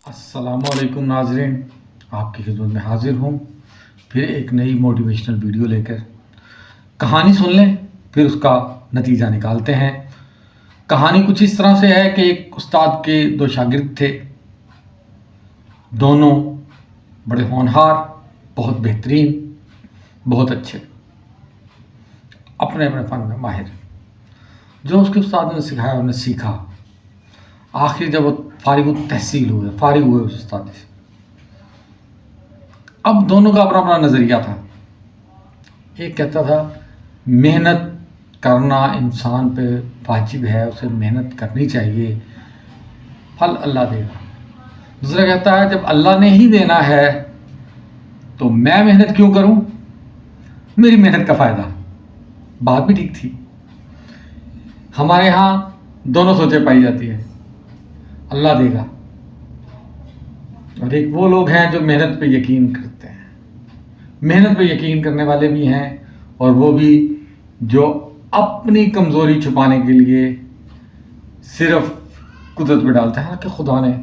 अस्सलाम वालेकुम नाज़रीन, आपकी खिदमत में हाजिर हूँ फिर एक नई मोटिवेशनल वीडियो लेकर। कहानी सुन लें, फिर उसका नतीजा निकालते हैं। कहानी कुछ इस तरह से है कि एक उस्ताद के दो शागिर्द थे। दोनों बड़े होनहार, बहुत बेहतरीन, बहुत अच्छे, अपने अपने फ़न में माहिर। जो उसके उस्ताद ने सिखाया उन्हें सीखा। आखिर जब वो फारिग हुए उस उस्ताद से, अब दोनों का अपना अपना नज़रिया था। एक कहता था मेहनत करना इंसान पे वाजिब है, उसे मेहनत करनी चाहिए, फल अल्लाह देगा। दूसरा कहता है जब अल्लाह ने ही देना है तो मैं मेहनत क्यों करूं, मेरी मेहनत का फ़ायदा। बात भी ठीक थी। हमारे यहाँ दोनों सोचें पाई जाती है, अल्लाह देगा, और एक वो लोग हैं जो मेहनत पे यकीन करते हैं। मेहनत पे यकीन करने वाले भी हैं, और वो भी जो अपनी कमज़ोरी छुपाने के लिए सिर्फ कुदरत पे डालते हैं। हालांकि खुदा ने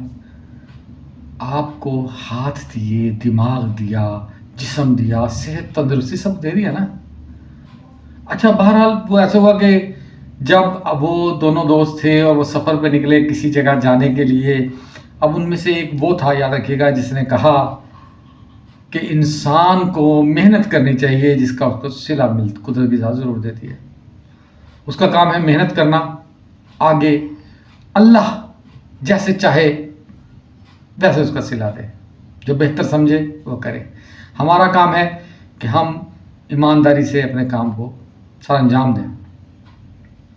आपको हाथ दिए, दिमाग दिया, जिस्म दिया, सेहत, तंदुरुस्ती सब दे दिया ना। अच्छा, बहरहाल वो ऐसा हुआ कि जब अब वो दोनों दोस्त थे और वो सफ़र पे निकले किसी जगह जाने के लिए। अब उनमें से एक वो था, याद रखिएगा, जिसने कहा कि इंसान को मेहनत करनी चाहिए जिसका उसको सिला कुदरत की ज़्यादा ज़रूर देती है। उसका काम है मेहनत करना, आगे अल्लाह जैसे चाहे वैसे उसका सिला दे, जो बेहतर समझे वो करे। हमारा काम है कि हम ईमानदारी से अपने काम को सर अंजाम दें।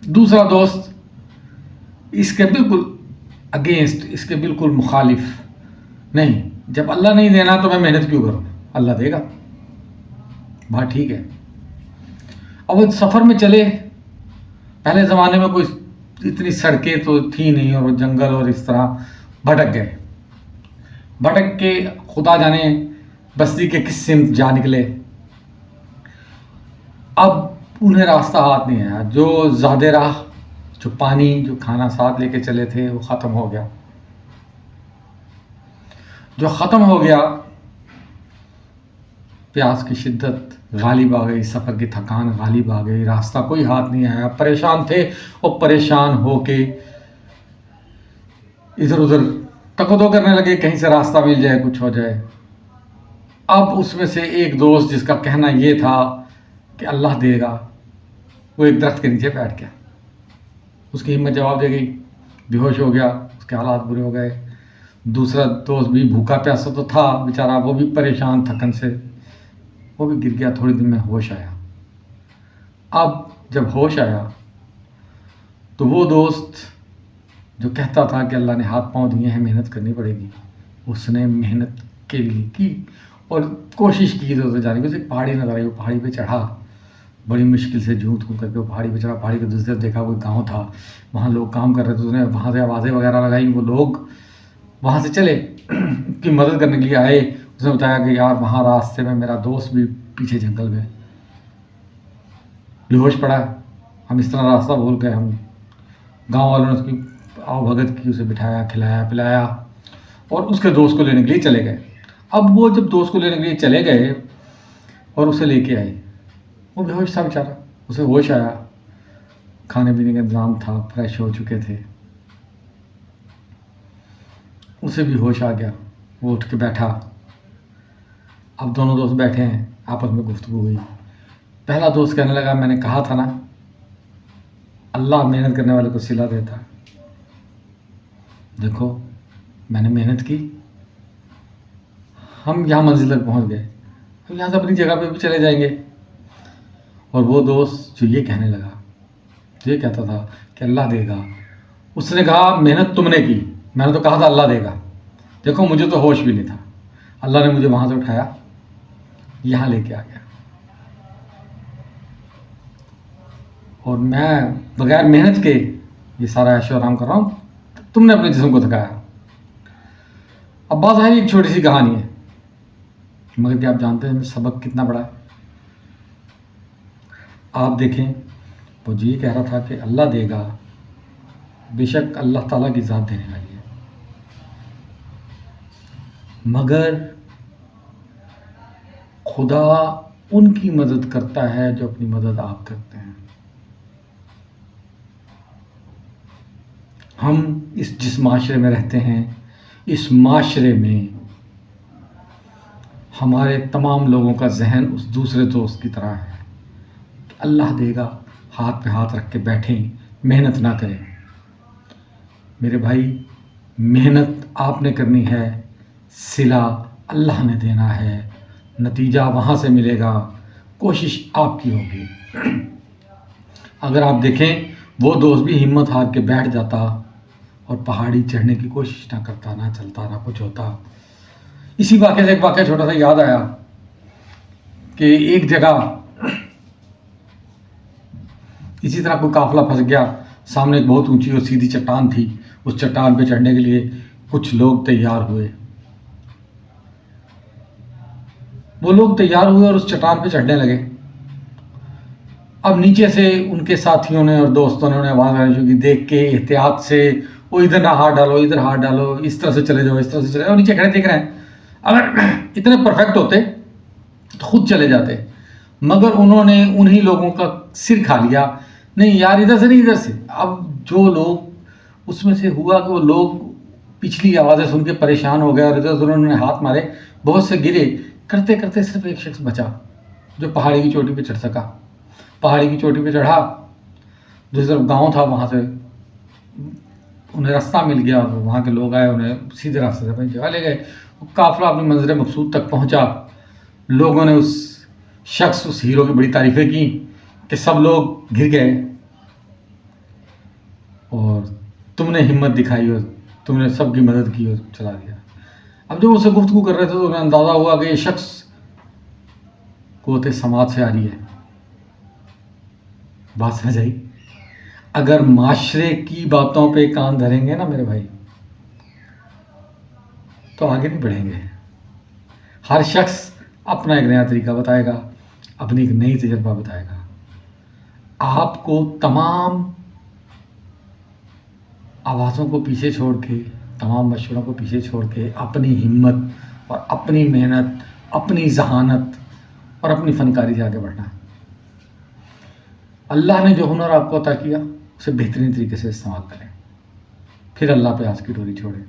दूसरा दोस्त इसके बिल्कुल अगेंस्ट, इसके बिल्कुल मुखालिफ, नहीं, जब अल्लाह नहीं देना तो मैं मेहनत क्यों करूं, अल्लाह देगा। बात ठीक है। अब वो सफ़र में चले। पहले ज़माने में कोई इतनी सड़कें तो थी नहीं, और वो जंगल और इस तरह भटक गए। भटक के खुदा जाने बस्ती के किस सिमत जा निकले। अब उन्हें रास्ता हाथ नहीं आया। जो ज़्यादा राह, जो पानी, जो खाना साथ लेके चले थे वो ख़त्म हो गया। जो ख़त्म हो गया, प्यास की शिद्दत गालिब आ गई, सफ़र की थकान गालिब आ गई, रास्ता कोई हाथ नहीं आया। परेशान थे और परेशान होके इधर उधर तकदो करने लगे, कहीं से रास्ता मिल जाए, कुछ हो जाए। अब उसमें से एक दोस्त जिसका कहना ये था कि अल्लाह देगा, वो एक दरख्त के नीचे बैठ गया। उसकी हिम्मत जवाब दे गई, बेहोश हो गया, उसके हालात बुरे हो गए। दूसरा दोस्त भी भूखा प्यासा तो था बेचारा, वो भी परेशान थकन से, वो भी गिर गया। थोड़ी देर में होश आया। अब जब होश आया तो वो दोस्त जो कहता था कि अल्लाह ने हाथ पांव दिए हैं, मेहनत करनी पड़ेगी, उसने मेहनत के लिए की और कोशिश की इधर उधर जाने की। उसे पहाड़ी नजर आई, वो पहाड़ी पे चढ़ा, बड़ी मुश्किल से झूठ कूद करके वो पहाड़ी पे चढ़ा। पहाड़ी के दूसरी तरफ देखा कोई गांव था, वहाँ लोग काम कर रहे थे। उसने वहाँ से आवाज़ें वगैरह लगाई, वो लोग वहाँ से चले की मदद करने के लिए आए। उसने बताया कि यार वहाँ रास्ते में मेरा दोस्त भी पीछे जंगल में बेहोश पड़ा है, हम इस तरह रास्ता भूल गए। हम गांव वालों ने उसकी आवभगत की, उसे बिठाया, खिलाया पिलाया और उसके दोस्त को लेने के लिए चले गए। अब वो जब दोस्त को लेने के लिए चले गए और उसे लेके आए, वो बेहोश था बेचारा। उसे होश आया, खाने पीने का इंतज़ाम था, फ्रेश हो चुके थे, उसे भी होश आ गया। वो उठ के बैठा। अब दोनों दोस्त बैठे हैं, आपस में गुफ्तगू हुई। पहला दोस्त कहने लगा, मैंने कहा था ना अल्लाह मेहनत करने वाले को सिला देता है। देखो मैंने मेहनत की, हम यहाँ मंजिल तक पहुँच गए, हम यहाँ से अपनी जगह पे भी चले जाएंगे। और वो दोस्त जो ये कहने लगा, ये कहता था कि अल्लाह देगा, उसने कहा मेहनत तुमने की, मैंने तो कहा था अल्लाह देगा। देखो मुझे तो होश भी नहीं था, अल्लाह ने मुझे वहाँ से उठाया, यहाँ लेके आ गया, और मैं बगैर मेहनत के ये सारा ऐशो आराम कर रहा हूँ, तुमने अपने जिस्म को थकाया। अब बात है, एक छोटी सी कहानी है, मगर क्या आप जानते हैं सबक कितना बड़ा है? आप देखें, वो जी कह रहा था कि अल्लाह देगा, बेशक अल्लाह ताला की ज़ात देने वाली है। مگر خدا ان کی مدد کرتا ہے جو اپنی مدد آپ کرتے ہیں. ہم جس معاشرے میں رہتے ہیں، اس معاشرے میں ہمارے تمام لوگوں کا ذہن اس دوسرے دوست کی طرح ہے کہ اللہ دے گا، ہاتھ پہ ہاتھ رکھ کے بیٹھیں، محنت نہ کریں. میرے بھائی، محنت آپ نے کرنی ہے، صلہ اللہ نے دینا ہے، نتیجہ وہاں سے ملے گا، کوشش آپ کی ہوگی. اگر آپ دیکھیں، وہ دوست بھی ہمت ہار کے بیٹھ جاتا اور پہاڑی چڑھنے کی کوشش نہ کرتا، نہ چلتا، نہ کچھ ہوتا. اسی واقعے سے ایک واقعہ چھوٹا سا یاد آیا کہ ایک جگہ اسی طرح کوئی قافلہ پھنس گیا. سامنے ایک بہت اونچی اور سیدھی چٹان تھی. اس چٹان پہ چڑھنے کے لیے کچھ لوگ تیار ہوئے. وہ لوگ تیار ہوئے اور اس چٹان پہ چڑھنے لگے. اب نیچے سے ان کے ساتھیوں نے اور دوستوں نے انہیں آواز آنی شروع کی، دیکھ کے احتیاط سے، وہ ادھر نہ ہاتھ ڈالو، ادھر ہاتھ ڈالو، اس طرح سے چلے جاؤ، اس طرح سے چلے جاؤ. نیچے کھڑے دیکھ رہے ہیں. اگر اتنے پرفیکٹ ہوتے تو خود چلے جاتے، مگر انہوں نے انہی لوگوں کا سر کھا لیا. نہیں یار، ادھر سے نہیں، ادھر سے. اب جو لوگ اس میں سے ہوا کہ وہ لوگ پچھلی آوازیں سن کے پریشان ہو گئے اور ادھر ادھر انہوں نے ہاتھ مارے، بہت سے گرے. کرتے کرتے صرف ایک شخص بچا جو پہاڑی کی چوٹی پہ چڑھ سکا. پہاڑی کی چوٹی پہ چڑھا، جس طرف گاؤں تھا وہاں سے انہیں راستہ مل گیا اور وہاں کے لوگ آئے، انہیں سیدھے راستے سے اپنی جگہ لے گئے. قافلہ اپنی منزل مقصود تک پہنچا. لوگوں نے اس ہیرو کی بڑی تعریفیں کی کہ سب لوگ گر گئے اور تم نے ہمت دکھائی اور تم نے سب کی مدد کی اور چلا دیا. اب جب اسے گفتگو کر رہے تھے تو انہیں اندازہ ہوا کہ یہ شخص قوت سماعت سے آ رہی ہے. بات سمجھ آئی؟ اگر معاشرے کی باتوں پہ کان دھریں گے نا میرے بھائی، تو آگے نہیں بڑھیں گے. ہر شخص اپنا ایک نیا طریقہ بتائے گا، اپنی ایک نئی تجربہ بتائے گا. آپ کو تمام آوازوں کو پیچھے چھوڑ کے، تمام مشوروں کو پیچھے چھوڑ کے اپنی ہمت اور اپنی محنت، اپنی ذہانت اور اپنی فنکاری سے آگے بڑھنا ہے. اللہ نے جو ہنر آپ کو عطا کیا اسے بہترین طریقے سے استعمال کریں، پھر اللہ پہ آس کی ڈوری چھوڑیں.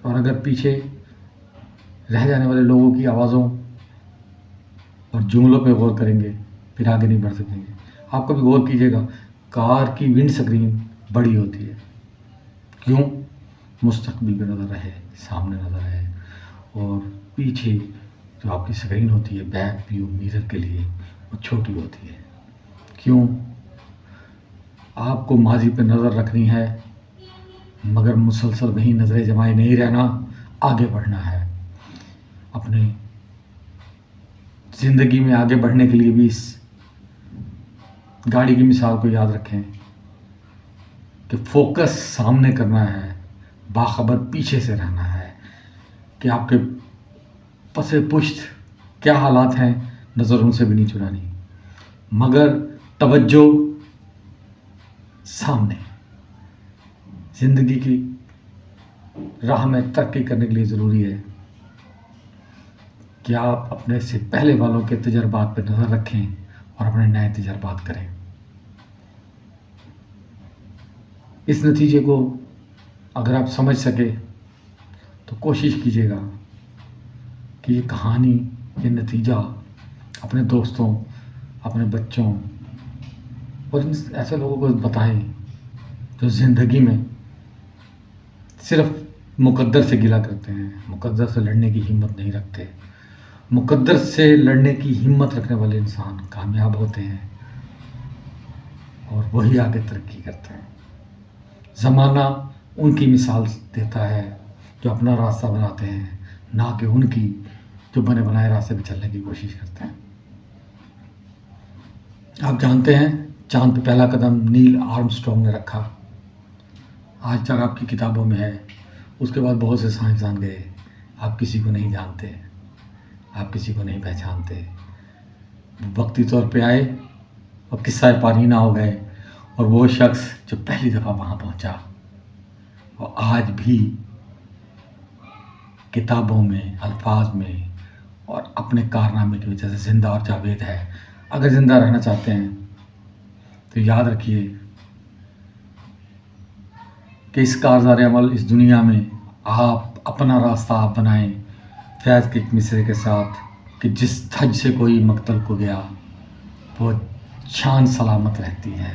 اور اگر پیچھے رہ جانے والے لوگوں کی آوازوں اور جملوں پہ غور کریں گے، پھر آگے نہیں بڑھ سکیں گے. آپ کبھی غور کیجیے گا، کار کی ونڈ سکرین بڑی ہوتی ہے. کیوں؟ مستقبل پہ نظر رہے، سامنے نظر رہے. اور پیچھے جو آپ کی سکرین ہوتی ہے بیک ویو میرر کے لیے، وہ چھوٹی ہوتی ہے. کیوں؟ آپ کو ماضی پہ نظر رکھنی ہے، مگر مسلسل وہیں نظریں جمائے نہیں رہنا، آگے بڑھنا ہے. اپنی زندگی میں آگے بڑھنے کے لیے بھی اس گاڑی کی مثال کو یاد رکھیں کہ فوکس سامنے کرنا ہے، باخبر پیچھے سے رہنا ہے کہ آپ کے پس پشت کیا حالات ہیں، نظر ان سے بھی نہیں چرانی، مگر توجہ سامنے. زندگی کی راہ میں ترقی کرنے کے لیے ضروری ہے کہ آپ اپنے سے پہلے والوں کے تجربات پہ نظر رکھیں اور اپنے نئے تجربات کریں. اس نتیجے کو اگر آپ سمجھ سکے تو کوشش کیجیے گا کہ یہ کہانی، یہ نتیجہ اپنے دوستوں، اپنے بچوں اور ایسے لوگوں کو بتائیں جو زندگی میں صرف مقدر سے گلہ کرتے ہیں، مقدر سے لڑنے کی ہمت نہیں رکھتے. مقدر سے لڑنے کی ہمت رکھنے والے انسان کامیاب ہوتے ہیں اور وہی آگے ترقی کرتے ہیں. زمانہ ان کی مثال دیتا ہے جو اپنا راستہ بناتے ہیں، نہ کہ ان کی جو بنے بنائے راستے پہ چلنے کی کوشش کرتے ہیں. آپ جانتے ہیں چاند پہ پہلا قدم نیل آرمسٹرانگ نے رکھا. آج تک آپ کی کتابوں میں ہے. اس کے بعد بہت سے سائنسدان گئے. آپ کسی کو نہیں جانتے، آپ کسی کو نہیں پہچانتے. وقتی طور پہ آئے اور قصہ پانی نہ ہو گئے، اور وہ شخص جو پہلی دفعہ وہاں پہنچا وہ آج بھی کتابوں میں، الفاظ میں اور اپنے کارنامے کی وجہ سے زندہ اور جاوید ہے. اگر زندہ رہنا چاہتے ہیں تو یاد رکھیے کہ اس کارزار عمل اس دنیا میں آپ اپنا راستہ آپ بنائیں فیض کے ایک مصرے کے ساتھ کہ جس دھج سے کوئی مقتل کو گیا وہ جان سلامت رہتی ہے.